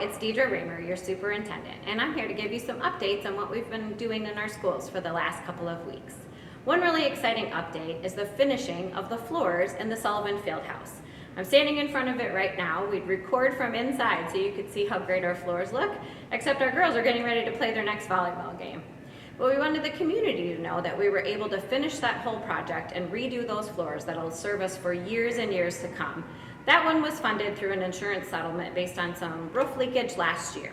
it's Deidre Roemer, your superintendent, and I'm here to give you some updates on what we've been doing in our schools for the last couple of weeks. One really exciting update is the finishing of the floors in the Sullivan Fieldhouse. I'm standing in front of it right now. We'd record from inside so you could see how great our floors look, except our girls are getting ready to play their next volleyball game. But we wanted the community to know that we were able to finish that whole project and redo those floors that'll serve us for years and years to come. That one was funded through an insurance settlement based on some roof leakage last year.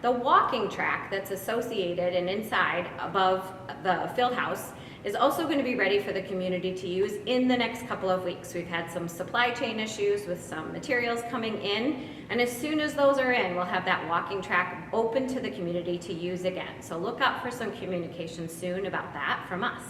The walking track that's associated and inside above the field house is also going to be ready for the community to use in the next couple of weeks. We've had some supply chain issues with some materials coming in, and as soon as those are in, we'll have that walking track open to the community to use again. So look out for some communication soon about that from us.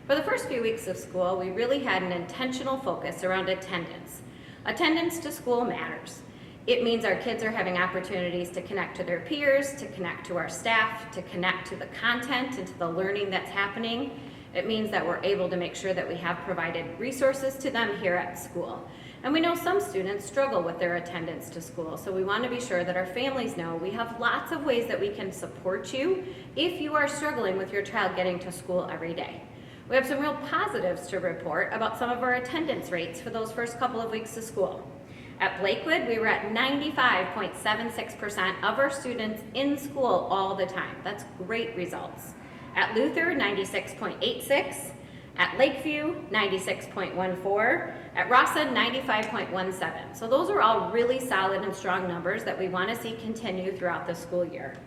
For the first few weeks of school, we really had an intentional focus around attendance. Attendance to school matters. It means our kids are having opportunities to connect to their peers, to connect to our staff, to connect to the content and to the learning that's happening. It means that we're able to make sure that we have provided resources to them here at school. And we know some students struggle with their attendance to school, so we want to be sure that our families know we have lots of ways that we can support you if you are struggling with your child getting to school every day. We have some real positives to report about some of our attendance rates for those first couple of weeks of school. At Blakewood, we were at 95.76% of our students in school all the time. That's great results. At Luther, 96.86%. At Lakeview, 96.14%. At Rossa, 95.17%. So those are all really solid and strong numbers that we want to see continue throughout the school year.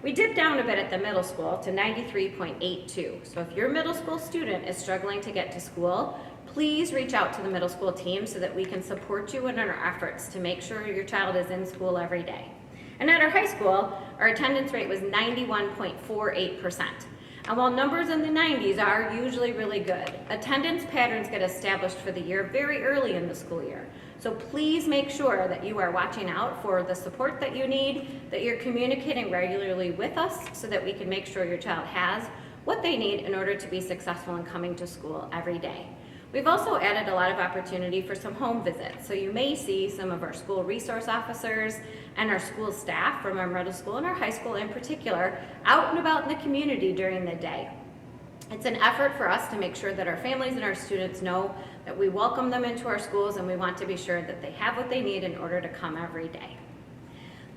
We dipped down a bit at the middle school to 93.82%. So if your middle school student is struggling to get to school, please reach out to the middle school team so that we can support you in our efforts to make sure your child is in school every day. And at our high school, our attendance rate was 91.48%. And while numbers in the 90s are usually really good, attendance patterns get established for the year very early in the school year. So please make sure that you are watching out for the support that you need, that you're communicating regularly with us so that we can make sure your child has what they need in order to be successful in coming to school every day. We've also added a lot of opportunity for some home visits. So you may see some of our school resource officers and our school staff from our middle school and our high school in particular out and about in the community during the day. It's an effort for us to make sure that our families and our students know that we welcome them into our schools and we want to be sure that they have what they need in order to come every day.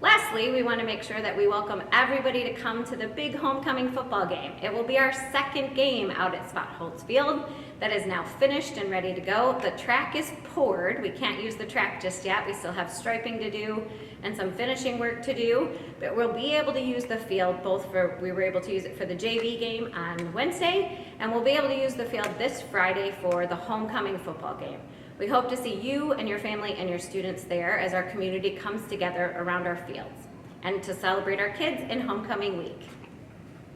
Lastly, we want to make sure that we welcome everybody to come to the big homecoming football game. It will be our second game out at Spotholz Field that is now finished and ready to go. The track is poured. We can't use the track just yet. We still have striping to do and some finishing work to do, but we'll be able to use the field we were able to use it for the JV game on Wednesday, and we'll be able to use the field this Friday for the homecoming football game. We hope to see you and your family and your students there as our community comes together around our fields and to celebrate our kids in homecoming week.